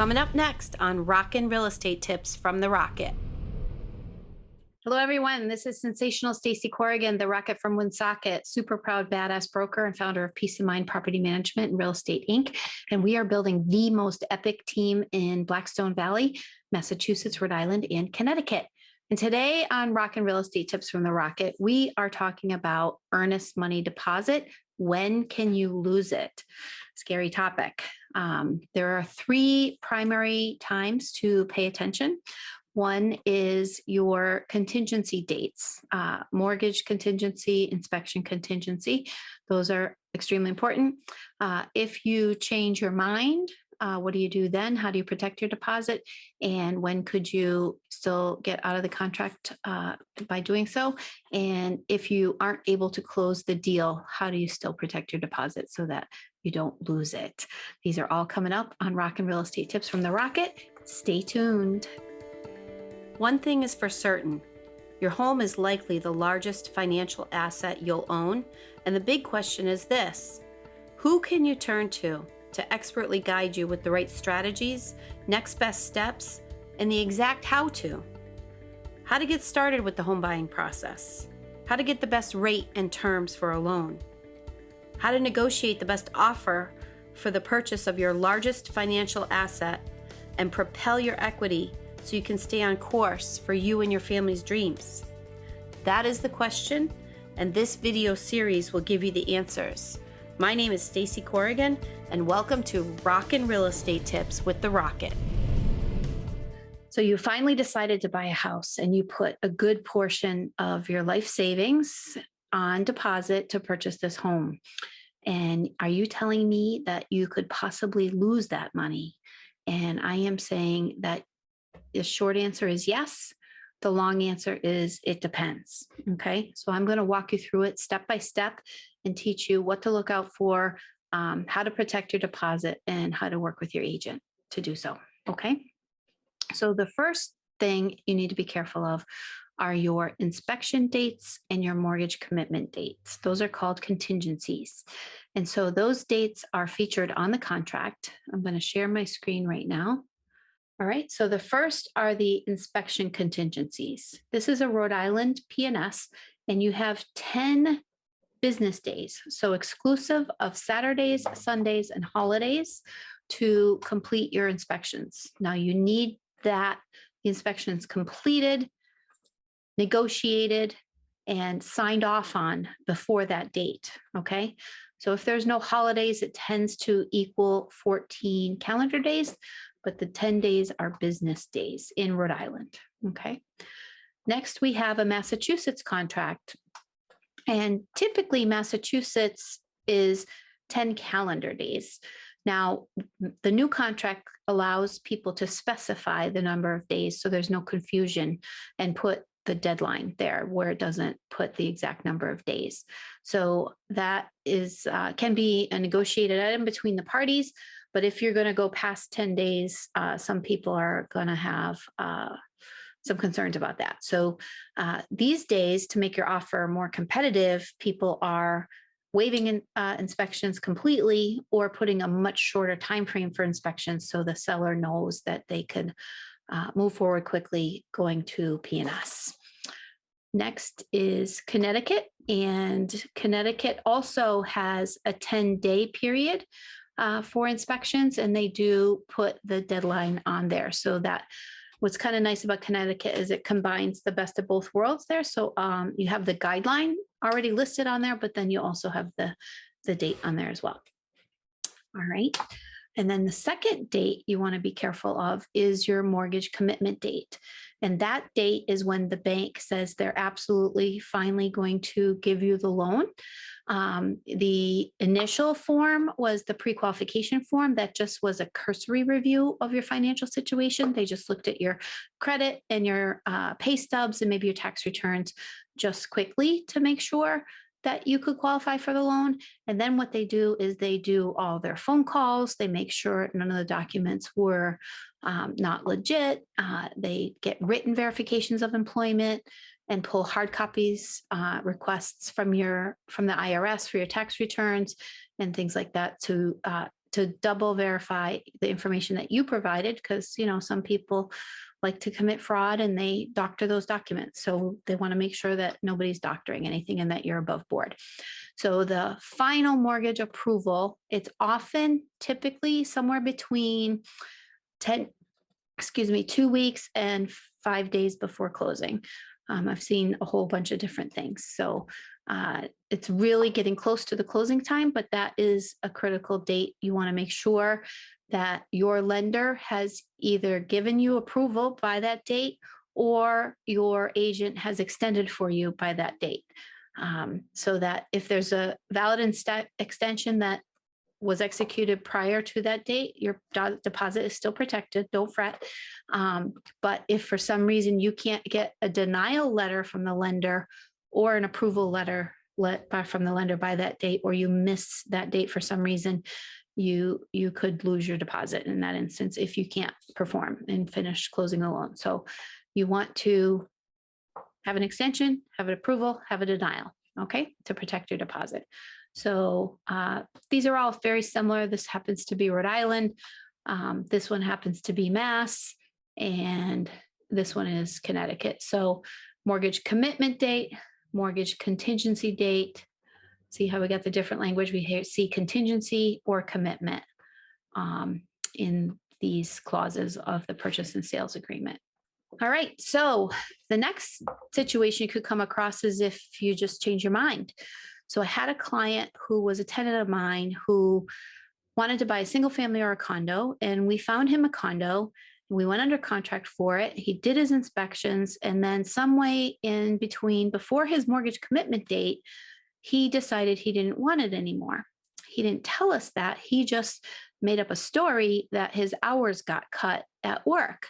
Coming up next on Rockin Real Estate Tips from the Rocket. Hello, everyone. This is sensational Stacy Corrigan, the Rocket from Woonsocket, super proud badass broker and founder of Peace of Mind Property Management and Real Estate Inc. And we are building the most epic team in Blackstone Valley, Massachusetts, Rhode Island, and Connecticut. And today on Rockin Real Estate Tips from the Rocket, we are talking about earnest money deposit. When can you lose it? Scary topic. There are three primary times to pay attention. One is your contingency dates, mortgage contingency, inspection contingency. Those are extremely important. If you change your mind, what do you do then? How do you protect your deposit? And when could you still get out of the contract by doing so? And if you aren't able to close the deal, how do you still protect your deposit so that you don't lose it? These are all coming up on Rockin Real Estate Tips from the Rocket. Stay tuned. One thing is for certain, your home is likely the largest financial asset you'll own. And the big question is this: who can you turn to expertly guide you with the right strategies, next best steps, and the exact how-to? How to get started with the home buying process, how to get the best rate and terms for a loan, how to negotiate the best offer for the purchase of your largest financial asset and propel your equity so you can stay on course for you and your family's dreams. That is the question, and this video series will give you the answers. My name is Stacy Corrigan, and welcome to Rockin Real Estate Tips with the Rocket. So you finally decided to buy a house, and you put a good portion of your life savings on deposit to purchase this home. And are you telling me that you could possibly lose that money? And I am saying that the short answer is yes. The long answer is it depends. Okay. So I'm going to walk you through it step by step and teach you what to look out for, how to protect your deposit, and how to work with your agent to do so. Okay. So the first thing you need to be careful of are your inspection dates and your mortgage commitment dates. Those are called contingencies. And so those dates are featured on the contract. I'm going to share my screen right now. All right, so the first are the inspection contingencies. This is a Rhode Island P&S, and you have 10 business days, so exclusive of Saturdays, Sundays, and holidays to complete your inspections. Now you need that the inspections completed, negotiated, and signed off on before that date, okay? So if there's no holidays, it tends to equal 14 calendar days, but the 10 days are business days in Rhode Island, okay? Next, we have a Massachusetts contract. And typically Massachusetts is 10 calendar days. Now, the new contract allows people to specify the number of days so there's no confusion and put the deadline there where it doesn't put the exact number of days. So that is can be a negotiated item between the parties. But if you're going to go past 10 days, some people are going to have some concerns about that. So these days, to make your offer more competitive, people are waiving inspections completely or putting a much shorter time frame for inspections so the seller knows that they could move forward quickly going to P&S. Next is Connecticut, and Connecticut also has a 10-day period for inspections, and they do put the deadline on there. So that what's kind of nice about Connecticut is it combines the best of both worlds there. So you have the guideline already listed on there, but then you also have the date on there as well. All right. And then the second date you want to be careful of is your mortgage commitment date. And that date is when the bank says they're absolutely finally going to give you the loan. The initial form was the pre-qualification form that just was a cursory review of your financial situation. They just looked at your credit and your pay stubs and maybe your tax returns just quickly to make sure that you could qualify for the loan. And then what they do is they do all their phone calls. They make sure none of the documents were not legit. They get written verifications of employment and pull hard copies requests from the IRS for your tax returns and things like that to to double verify the information that you provided, because, some people like to commit fraud and they doctor those documents. So they want to make sure that nobody's doctoring anything and that you're above board. So the final mortgage approval, it's often typically somewhere between 2 weeks and 5 days before closing. I've seen a whole bunch of different things. So it's really getting close to the closing time, but that is a critical date. You want to make sure that your lender has either given you approval by that date or your agent has extended for you by that date. So that if there's a valid extension that was executed prior to that date, your deposit is still protected. Don't fret. But if for some reason you can't get a denial letter from the lender or an approval letter from the lender by that date, or you miss that date for some reason, you could lose your deposit in that instance if you can't perform and finish closing the loan. So you want to have an extension, have an approval, have a denial, okay, to protect your deposit. So these are all very similar. This happens to be Rhode Island. This one happens to be Mass, and this one is Connecticut. So mortgage commitment date, mortgage contingency date. See how we got the different language? We see contingency or commitment in these clauses of the purchase and sales agreement. All right. So the next situation you could come across is if you just change your mind. So I had a client who was a tenant of mine who wanted to buy a single family or a condo, and we found him a condo. We went under contract for it. He did his inspections, and then some way in between, before his mortgage commitment date, he decided he didn't want it anymore. He didn't tell us that. He just made up a story that his hours got cut at work.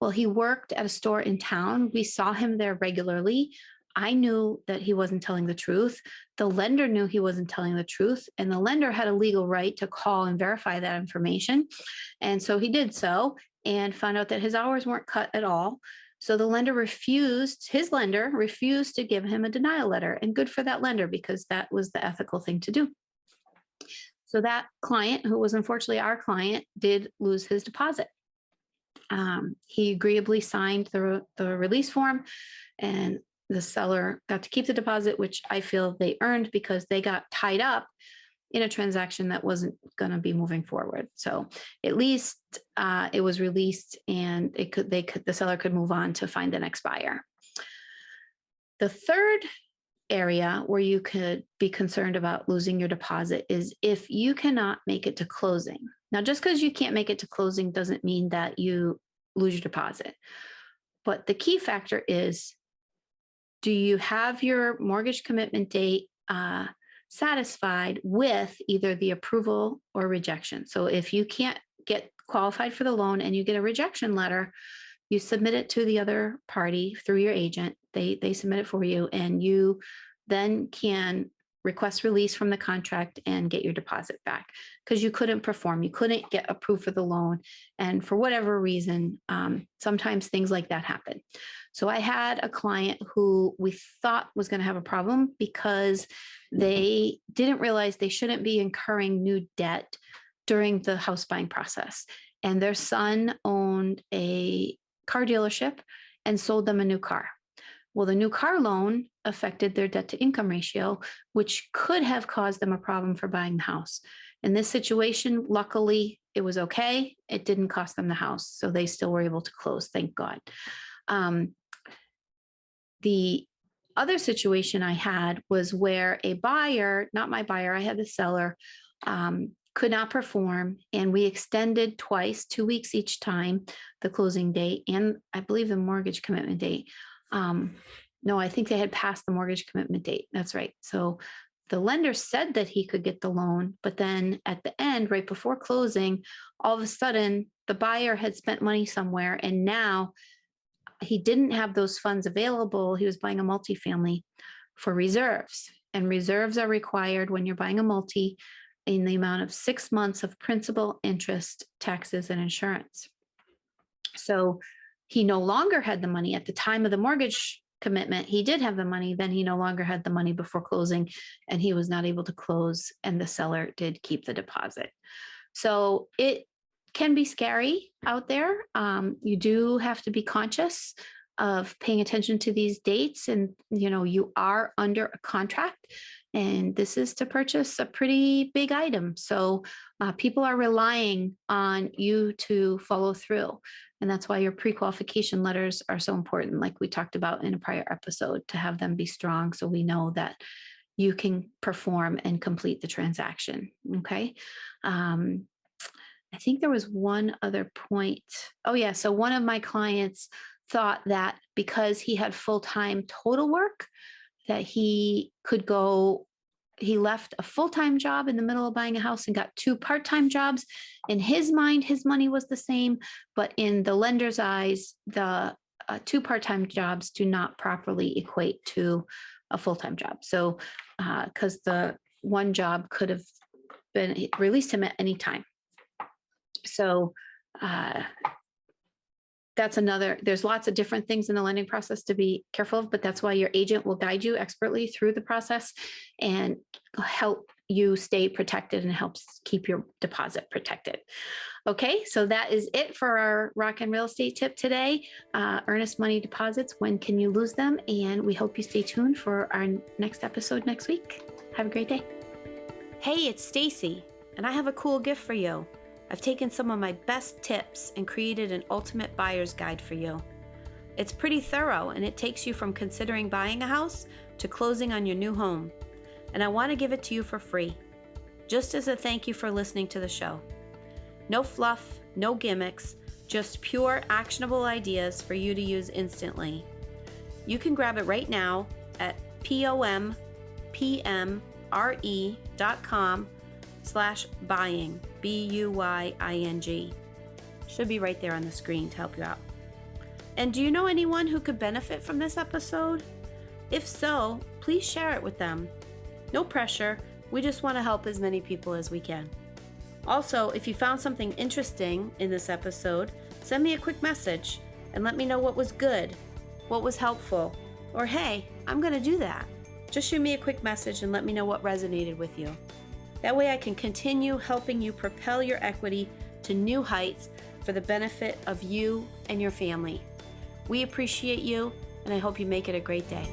Well, he worked at a store in town. We saw him there regularly. I knew that he wasn't telling the truth. The lender knew he wasn't telling the truth, and the lender had a legal right to call and verify that information. And so he did so and found out that his hours weren't cut at all. So the lender refused to give him a denial letter, and good for that lender, because that was the ethical thing to do. So that client, who was unfortunately our client, did lose his deposit. He agreeably signed the release form, and the seller got to keep the deposit, which I feel they earned because they got tied up in a transaction that wasn't going to be moving forward. So at least it was released, and the seller could move on to find the next buyer. The third area where you could be concerned about losing your deposit is if you cannot make it to closing. Now, just because you can't make it to closing doesn't mean that you lose your deposit. But the key factor is, do you have your mortgage commitment date satisfied with either the approval or rejection? So if you can't get qualified for the loan and you get a rejection letter, you submit it to the other party through your agent. They submit it for you, and you then can request release from the contract and get your deposit back because you couldn't perform. You couldn't get approved for the loan. And for whatever reason, sometimes things like that happen. So I had a client who we thought was going to have a problem because they didn't realize they shouldn't be incurring new debt during the house buying process. And their son owned a car dealership and sold them a new car. Well, the new car loan affected their debt to income ratio, which could have caused them a problem for buying the house. In this situation, luckily, it was okay. It didn't cost them the house, so they still were able to close, thank God. The other situation I had was where a buyer, not my buyer, I had the seller, could not perform, and we extended twice, 2 weeks each time, the closing date, and I believe the mortgage commitment date. No, I think they had passed the mortgage commitment date. That's right. So the lender said that he could get the loan, but then at the end, right before closing, all of a sudden the buyer had spent money somewhere, and now he didn't have those funds available. He was buying a multifamily for reserves, and reserves are required when you're buying a multi in the amount of 6 months of principal, interest, taxes, and insurance. So he no longer had the money at the time of the mortgage commitment. He did have the money, then he no longer had the money before closing, and he was not able to close, and the seller did keep the deposit. So it can be scary out there. You do have to be conscious of paying attention to these dates, and you are under a contract, and this is to purchase a pretty big item. So people are relying on you to follow through, and that's why your pre-qualification letters are so important, like we talked about in a prior episode, to have them be strong so we know that you can perform and complete the transaction. Okay. I think there was one other point. Oh, yeah. So one of my clients thought that because he had full-time total work, that he left a full-time job in the middle of buying a house and got 2 part-time jobs. In his mind, his money was the same, but in the lender's eyes, the 2 part-time jobs do not properly equate to a full-time job. So, because the one job could have been released him at any time. So there's lots of different things in the lending process to be careful of, but that's why your agent will guide you expertly through the process and help you stay protected and helps keep your deposit protected. Okay, so that is it for our Rockin Real Estate tip today. Earnest money deposits, when can you lose them? And we hope you stay tuned for our next episode next week. Have a great day. Hey, it's Stacy, and I have a cool gift for you. I've taken some of my best tips and created an ultimate buyer's guide for you. It's pretty thorough, and it takes you from considering buying a house to closing on your new home. And I want to give it to you for free, just as a thank you for listening to the show. No fluff, no gimmicks, just pure actionable ideas for you to use instantly. You can grab it right now at pompmre.com/buying, BUYING. Should be right there on the screen to help you out. And do you know anyone who could benefit from this episode? If so, please share it with them. No pressure. We just want to help as many people as we can. Also, if you found something interesting in this episode, send me a quick message and let me know what was good, what was helpful, or hey, I'm going to do that. Just shoot me a quick message and let me know what resonated with you. That way I can continue helping you propel your equity to new heights for the benefit of you and your family. We appreciate you, and I hope you make it a great day.